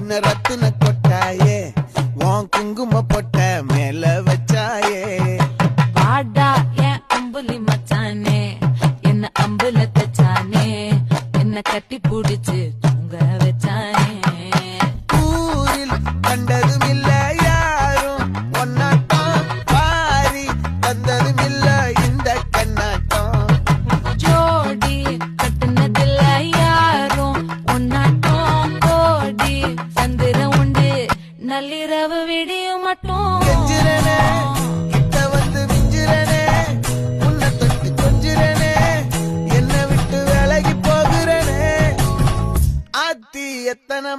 என்ன ரத்தின கொட்டாயே உன் குங்கும பொட்ட மேல வச்சாயே வாடா என் அம்புலி மச்சானே என்ன அம்புல தச்சானே என்ன கட்டி புடிச்சு தூங்க வச்சானே ஊரில் கண்டதும் இல்ல யாரும் ஒன்னாட்டம் பாரி தந்ததும் இல்ல இந்த கண்ணாட்டம் ஜோடி கட்டுனதில்ல யாரும் ஒன்னாட்டம் கோடி சந்திர உண்டு நள்ளிரவு விடியும் மட்டும் கெஞ்சிரனே கிட்ட வந்து மிஞ்சிரனே உன்னை தொட்டு கொஞ்சிரனே என்னை விட்டு விலகி போகிறனே ஆத்தி எத்தனை